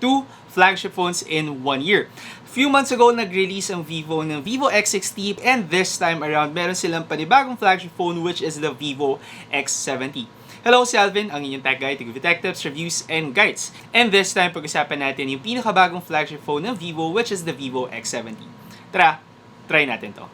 2 flagship phones in 1 year. A few months ago, nag-release ang Vivo ng VIVO X60 and this time around, meron silang panibagong flagship phone which is the VIVO X70. Hello, si Alvin, ang inyong tech guide, taga tech tips, reviews, and guides. And this time, pag-usapan natin yung pinakabagong flagship phone ng Vivo which is the VIVO X70. Tara, try natin to.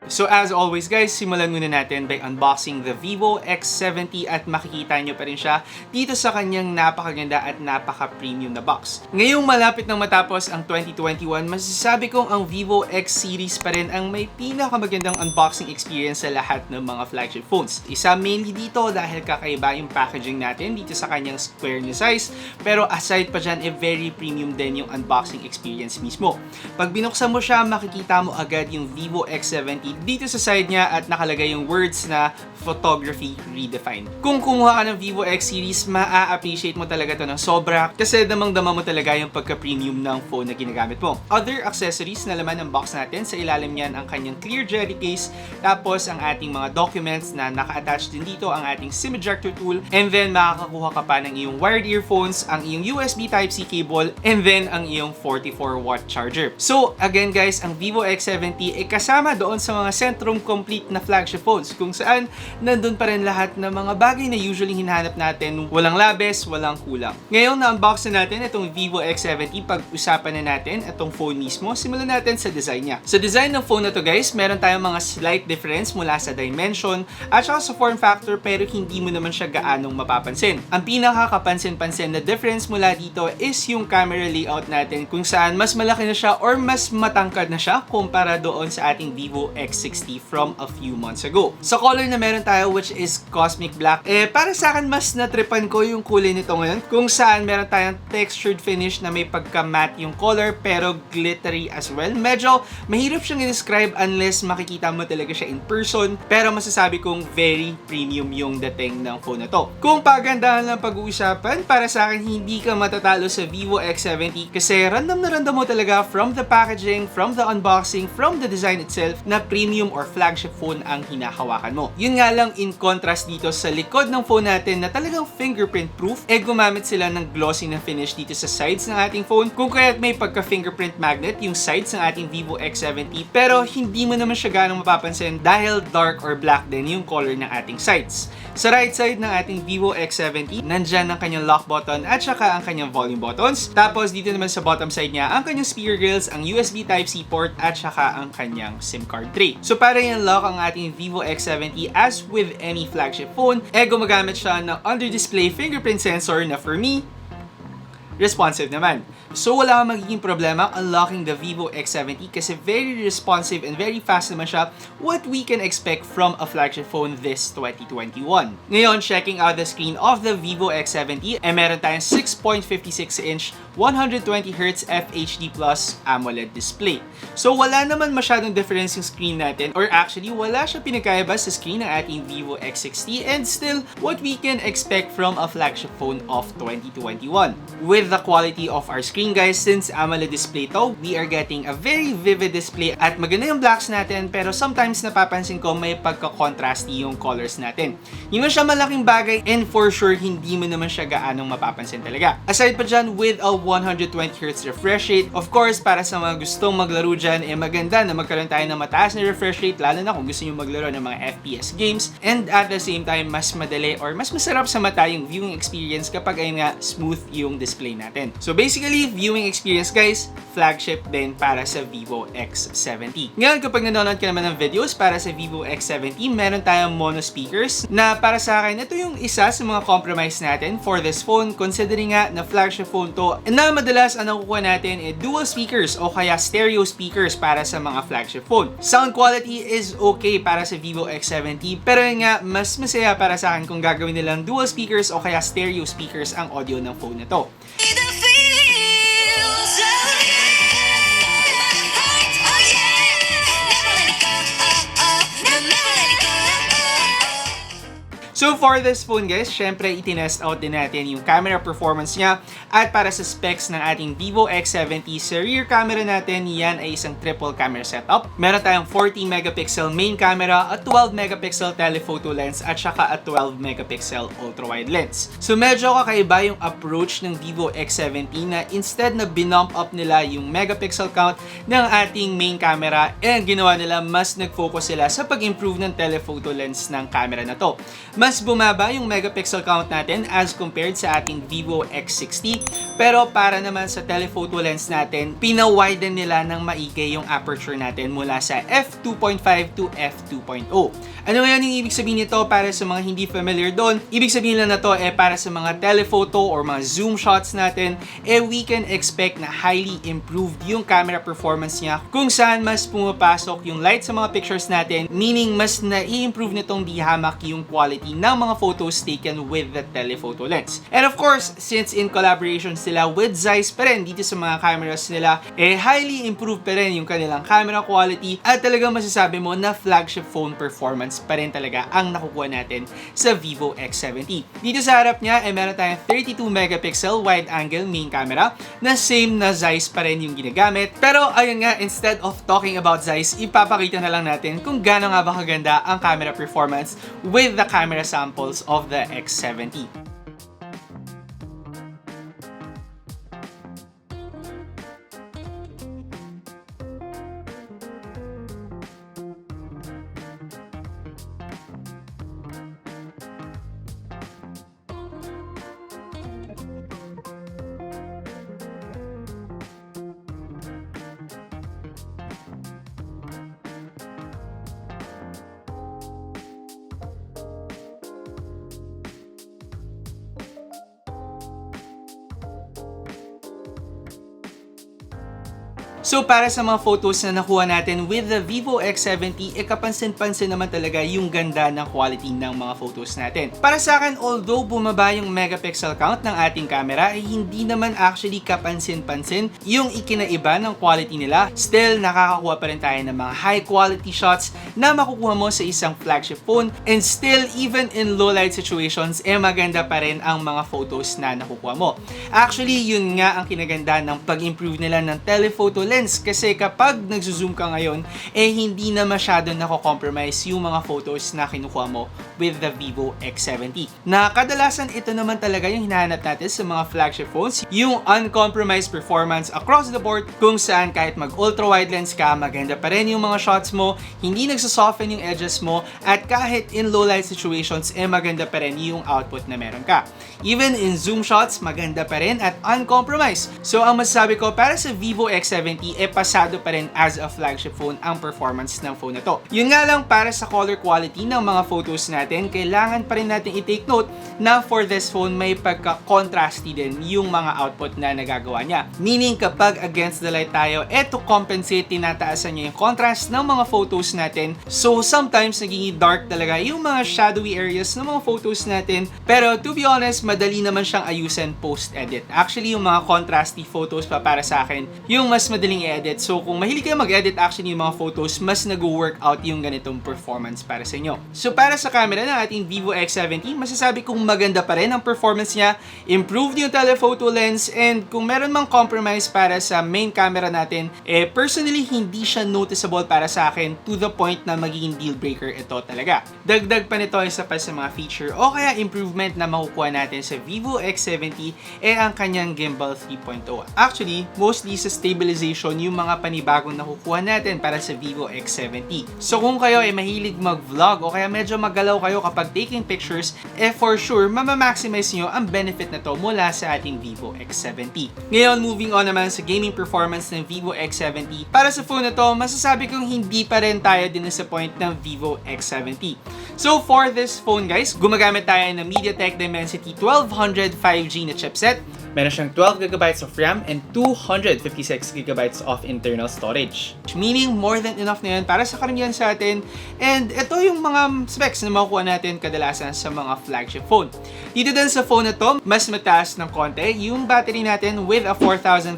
So as always guys, simulan muna natin by unboxing the VIVO X70 at makikita nyo pa rin siya dito sa kanyang napakaganda at napaka-premium na box. Ngayong malapit nang matapos ang 2021, masasabi kong ang VIVO X series pa rin ang may pinakamagandang unboxing experience sa lahat ng mga flagship phones. Isa mainly dito dahil kakaiba yung packaging natin dito sa kanyang square na size, pero aside pa dyan, very premium din yung unboxing experience mismo. Pag binuksan mo siya, makikita mo agad yung VIVO X70 dito sa side niya at nakalagay yung words na photography redefined. Kung kumuha ka ng VIVO X series, maa-appreciate mo talaga to ng sobra kasi damang-dama mo talaga yung pagka-premium ng phone na ginagamit mo. Other accessories na laman ng box natin, sa ilalim niyan ang kanyang clear jelly case, tapos ang ating mga documents na naka-attach din dito, ang ating SIM ejector tool, and then makakakuha ka pa ng iyong wired earphones, ang iyong USB Type-C cable, and then ang iyong 44-watt charger. So again guys, ang VIVO X70 ay kasama doon sa mga sentrum complete na flagship phones kung saan nandun pa rin lahat ng mga bagay na usually hinahanap natin, walang labis, walang kulang. Ngayon na-unbox na natin itong VIVO X70, pag-usapan na natin itong phone mismo. Simulan natin sa design niya. Sa design ng phone na to guys, meron tayong mga slight difference mula sa dimension at saka sa form factor pero hindi mo naman siya gaanong mapapansin. Ang pinakakapansin-pansin na difference mula dito is yung camera layout natin kung saan mas malaki na siya or mas matangkad na siya kumpara doon sa ating VIVO X60 from a few months ago. Sa color na meron tayo which is Cosmic Black, para sa akin mas natripan ko yung kulay nito ngayon kung saan meron tayong textured finish na may pagka-matte yung color pero glittery as well. Medyo mahirap siyang i-describe unless makikita mo talaga siya in person pero masasabi kong very premium yung dating ng phone na to. Kung pagandahan lang pag-uusapan, para sa akin hindi ka matatalo sa VIVO X70 kasi random mo talaga from the packaging, from the unboxing, from the design itself na premium or flagship phone ang hinahawakan mo. Yun nga lang in contrast dito sa likod ng phone natin na talagang fingerprint proof, gumamit sila ng glossy na finish dito sa sides ng ating phone kung kaya't may pagka-fingerprint magnet yung sides ng ating VIVO X70 pero hindi mo naman siya ganong mapapansin dahil dark or black din yung color ng ating sides. Sa right side ng ating VIVO X70, nandyan ang kanyang lock button at saka ang kanyang volume buttons. Tapos dito naman sa bottom side niya, ang kanyang speaker grills, ang USB Type-C port at saka ang kanyang SIM card tray. So para i-unlock ang ating VIVO X70 as with any flagship phone, gumagamit siya ng under-display fingerprint sensor na for me, responsive naman. So wala kang magiging problema unlocking the VIVO X70 kasi very responsive and very fast naman siya, what we can expect from a flagship phone this 2021. Ngayon, checking out the screen of the VIVO X70, meron tayong 6.56-inch 120Hz FHD Plus AMOLED display. So wala naman masyadong difference yung screen natin or actually wala siya pinagkaiba sa screen ng ating VIVO X60 and still what we can expect from a flagship phone of 2021. With the quality of our screen guys, since AMOLED display to, we are getting a very vivid display at maganda yung blacks natin pero sometimes napapansin ko may pagka-contrasty yung colors natin. Hindi mo siya malaking bagay and for sure hindi mo naman siya gaanong mapapansin talaga. Aside pa dyan, with a 120Hz refresh rate, of course para sa mga gustong maglaro dyan, maganda na magkaroon tayo ng mataas na refresh rate lalo na kung gusto nyo maglaro ng mga FPS games and at the same time mas madali or mas masarap sa mata yung viewing experience kapag ay nga smooth yung display natin. So basically, viewing experience guys, flagship din para sa VIVO X70. Ngayon, kapag nanonood ka naman ng videos para sa VIVO X70, meron tayong mono speakers na para sa akin, ito yung isa sa mga compromise natin for this phone considering nga na flagship phone to na madalas ang nakukuha natin dual speakers o kaya stereo speakers para sa mga flagship phone. Sound quality is okay para sa VIVO X70 pero nga mas masaya para sa akin kung gagawin nilang dual speakers o kaya stereo speakers ang audio ng phone na to. So for this phone guys, syempre itinest out din natin yung camera performance niya at para sa specs ng ating VIVO X70 sa rear camera natin, yan ay isang triple camera setup. Meron tayong 40 megapixel main camera, a 12 megapixel telephoto lens at saka a 12 megapixel ultra-wide lens. So medyo kakaiba yung approach ng VIVO X70 na instead na binump up nila yung megapixel count ng ating main camera, and ginawa nila mas nag-focus sila sa pag-improve ng telephoto lens ng camera na to. Mas bumaba yung megapixel count natin as compared sa ating VIVO X60, pero para naman sa telephoto lens natin, pinawiden nila ng maigi yung aperture natin mula sa f2.5 to f2.0. Ano nga yung ibig sabihin nito para sa mga hindi familiar doon? Ibig sabihin lang na to para sa mga telephoto or mga zoom shots natin, we can expect na highly improved yung camera performance niya kung saan mas pumapasok yung light sa mga pictures natin, meaning mas na-i-improve nitong di hamak yung quality ng mga photos taken with the telephoto lens. And of course, since in collaboration sila with ZEISS pa rin dito sa mga cameras nila, highly improved pa rin yung kanilang camera quality at talagang masasabi mo na flagship phone performance pa rin talaga ang nakukuha natin sa VIVO X70. Dito sa harap niya, meron tayong 32 megapixel wide angle main camera na same na ZEISS pa rin yung ginagamit. Pero ayun nga, instead of talking about ZEISS, ipapakita na lang natin kung gaano nga ba kaganda ang camera performance with the camera samples of the X70. So para sa mga photos na nakuha natin with the VIVO X70, kapansin-pansin naman talaga yung ganda ng quality ng mga photos natin. Para sa akin, although bumaba yung megapixel count ng ating camera, hindi naman actually kapansin-pansin yung ikinaiba ng quality nila. Still, nakakakuha pa rin tayo ng mga high quality shots na makukuha mo sa isang flagship phone, and still, even in low light situations, maganda pa rin ang mga photos na nakukuha mo. Actually, yun nga ang kinaganda ng pag-improve nila ng telephoto lens, kasi kapag nagzo-zoom ka ngayon, hindi na masyado nako-compromise yung mga photos na kinukuha mo with the VIVO X70. Na kadalasan ito naman talaga yung hinahanap natin sa mga flagship phones, yung uncompromised performance across the board, kung saan kahit mag ultra-wide lens ka, maganda pa rin yung mga shots mo, hindi nagsosoften yung edges mo, at kahit in low light situations, maganda pa rin yung output na meron ka. Even in zoom shots, maganda pa rin at uncompromised. So ang masasabi ko para sa VIVO X70, pasado pa rin as a flagship phone ang performance ng phone na to. Yun nga lang, para sa color quality ng mga photos natin, kailangan pa rin natin i-take note na for this phone may pagka-contrasty din yung mga output na nagagawa niya. Meaning kapag against the light tayo, to compensate, tinataasan niya yung contrast ng mga photos natin. So sometimes naging dark talaga yung mga shadowy areas ng mga photos natin. Pero to be honest, madali naman siyang ayusin post-edit. Actually, yung mga contrasty photos pa para sa akin, yung mas madaling i-edit. So kung mahilig kayo mag-edit actually yung mga photos, mas nag-work out yung ganitong performance para sa inyo. So para sa camera ng ating VIVO X70, masasabi kong maganda pa rin ang performance niya, improved yung telephoto lens, and kung meron mang compromise para sa main camera natin, personally hindi siya noticeable para sa akin to the point na magiging deal breaker ito talaga. Dagdag pa nito isa pa sa mga feature o kaya improvement na makukuha natin sa VIVO X70 ang kanyang gimbal 3.0. Actually, mostly sa stabilization yung mga panibagong nakukuha natin para sa VIVO X70. So kung kayo ay mahilig mag-vlog o kaya medyo magalaw kayo kapag taking pictures, for sure, mamamaximize nyo ang benefit na to mula sa ating VIVO X70. Ngayon, moving on naman sa gaming performance ng VIVO X70. Para sa phone na to, masasabi kong hindi pa rin tayo din-disappoint ng VIVO X70. So for this phone guys, gumagamit tayo ng MediaTek Dimensity 1200 5G na chipset. Meron siyang 12GB of RAM and 256GB of internal storage. Meaning, more than enough na yan para sa karamihan sa atin. And ito yung mga specs na makukuha natin kadalasan sa mga flagship phone. Dito din sa phone na to, mas mataas ng konti yung battery natin with a 4,400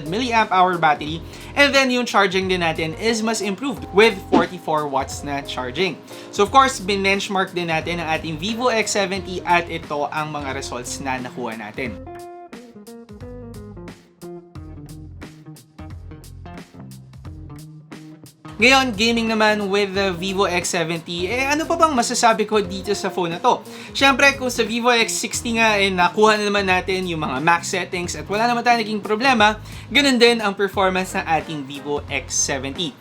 mAh battery. And then yung charging din natin is mas improved with 44 watts na charging. So of course, benchmark din natin ang ating VIVO X70 at ito ang mga results na nakuha natin. Ngayon, gaming naman with the VIVO X70, ano pa bang masasabi ko dito sa phone na to? Siyempre, kung sa VIVO X60 nga, nakuha na naman natin yung mga max settings at wala naman tayo naging problema, ganun din ang performance ng ating VIVO X70.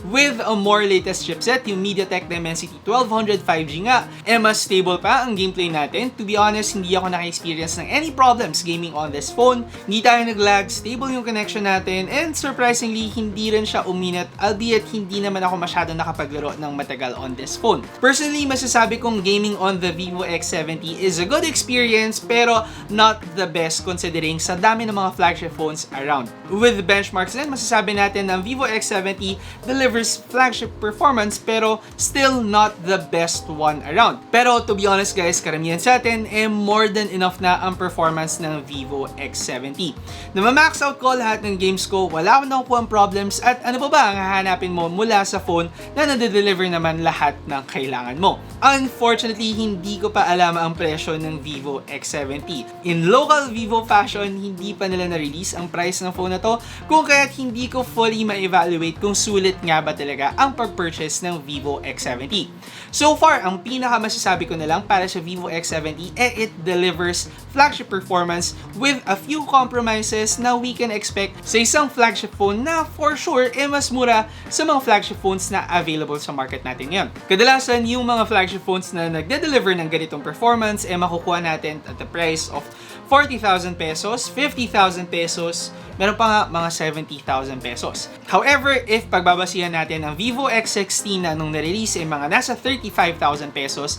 With a more latest chipset, yung MediaTek Dimensity 1200 5G nga, mas stable pa ang gameplay natin. To be honest, hindi ako naka-experience ng any problems gaming on this phone. Hindi tayo nag-lag, stable yung connection natin, and surprisingly, hindi rin siya uminat, albeit hindi naman ako masyadong nakapaglaro ng matagal on this phone. Personally, masasabi kong gaming on the VIVO X70 is a good experience, pero not the best considering sa dami ng mga flagship phones around. With benchmarks din, masasabi natin na ang VIVO X70 delivers flagship performance pero still not the best one around. Pero to be honest guys, karamihan sa atin more than enough na ang performance ng VIVO X70. Na-max out ko lahat ng games ko, wala akong nakukuha problems, at ano pa ba ang hahanapin mo mula sa phone na nade-deliver naman lahat ng kailangan mo. Unfortunately, hindi ko pa alam ang presyo ng VIVO X70. In local VIVO fashion, hindi pa nila na-release ang price ng phone na to, kung kaya't hindi ko fully ma-evaluate kung sulit nga ba talaga ang pag-purchase ng VIVO X70. So far, ang pinaka-masasabi ko na lang para sa VIVO X70 it delivers flagship performance with a few compromises na we can expect sa isang flagship phone na for sure mas mura sa mga flagship phones na available sa market natin ngayon. Kadalasan, yung mga flagship phones na nagde-deliver ng ganitong performance makukuha natin at the price of 40,000 pesos, 50,000 pesos, meron pa nga mga 70,000 pesos. However, if pagbabasihan natin ang VIVO X60 na nung na-release mga nasa 35,000 pesos,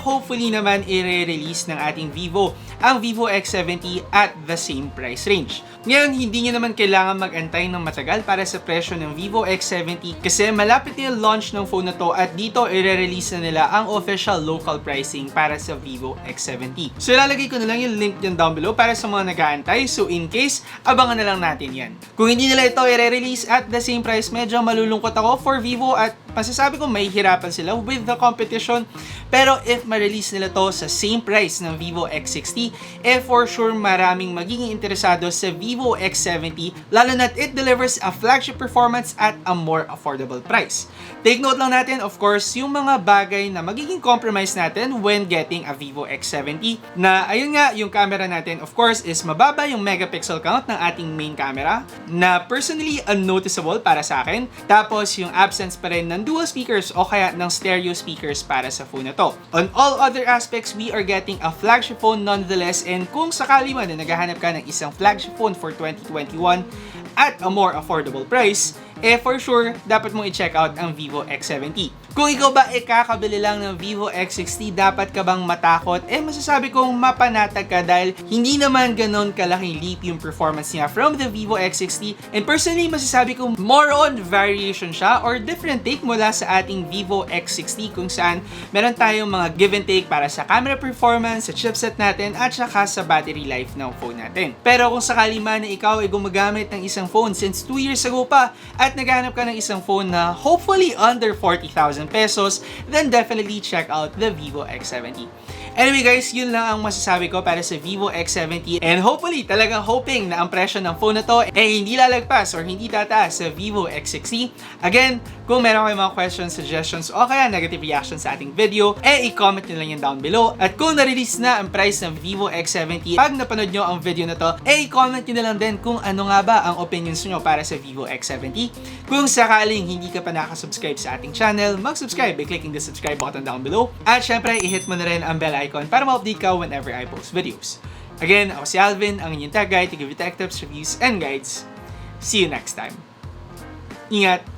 hopefully naman i-release ng ating Vivo ang VIVO X70 at the same price range. Ngayon, hindi nyo naman kailangan mag-antay ng matagal para sa presyo ng VIVO X70 kasi malapit na yung launch ng phone na to at dito i-release na nila ang official local pricing para sa VIVO X70. So ilalagay ko na lang yung link dyan down below para sa mga nag-aantay, so in case, abangan na lang natin yan. Kung hindi nila ito i-release at the same price, medyo malulungkot ako for Vivo at masasabi ko mahihirapan sila with the competition. Pero if ma-release nila to sa same price ng VIVO X60, for sure maraming magiging interesado sa VIVO X70, lalo na't it delivers a flagship performance at a more affordable price. Take note lang natin, of course, yung mga bagay na magiging compromise natin when getting a VIVO X70, na ayun nga, yung camera natin, of course, is mababa yung megapixel count ng ating main camera, na personally unnoticeable para sa akin. Tapos, yung absence pa rin ng dual speakers o kaya ng stereo speakers para sa phone na to. On all other aspects, we are getting a flagship phone nonetheless, and kung sakali man na naghahanap ka ng isang flagship phone for 2021, at a more affordable price, for sure, dapat mong i-check out ang VIVO X70. Kung ikaw ba kakabili lang ng VIVO X60, dapat ka bang matakot? Masasabi kong mapanatag ka dahil hindi naman ganon kalaking leap yung performance niya from the VIVO X60. And personally, masasabi kong more on variation siya or different take mula sa ating VIVO X60 kung saan meron tayong mga give and take para sa camera performance, sa chipset natin, at saka sa battery life ng phone natin. Pero kung sakali man na ikaw ay gumagamit ng isang phone since 2 years ago pa at naghahanap ka ng isang phone na hopefully under 40,000 pesos, then definitely check out the VIVO X70. Anyway guys, yun lang ang masasabi ko para sa VIVO X70 and hopefully talagang hoping na ang presyo ng phone na to hindi lalagpas or hindi tataas sa VIVO X60. Again, kung meron kayong mga questions, suggestions o kaya negative reactions sa ating video, i-comment nyo lang yan down below. At kung na-release na ang price ng VIVO X70, pag napanood nyo ang video na to, i-comment nyo na lang din kung ano nga ba ang opinions nyo para sa VIVO X70. Kung sakaling hindi ka pa nakasubscribe sa ating channel, mag-subscribe by clicking the subscribe button down below. At syempre, i-hit mo na rin ang bell icon para ma-update ka whenever I post videos. Again, ako si Alvin, ang inyong tech guide to give you tech tips, reviews, and guides. See you next time. Ingat!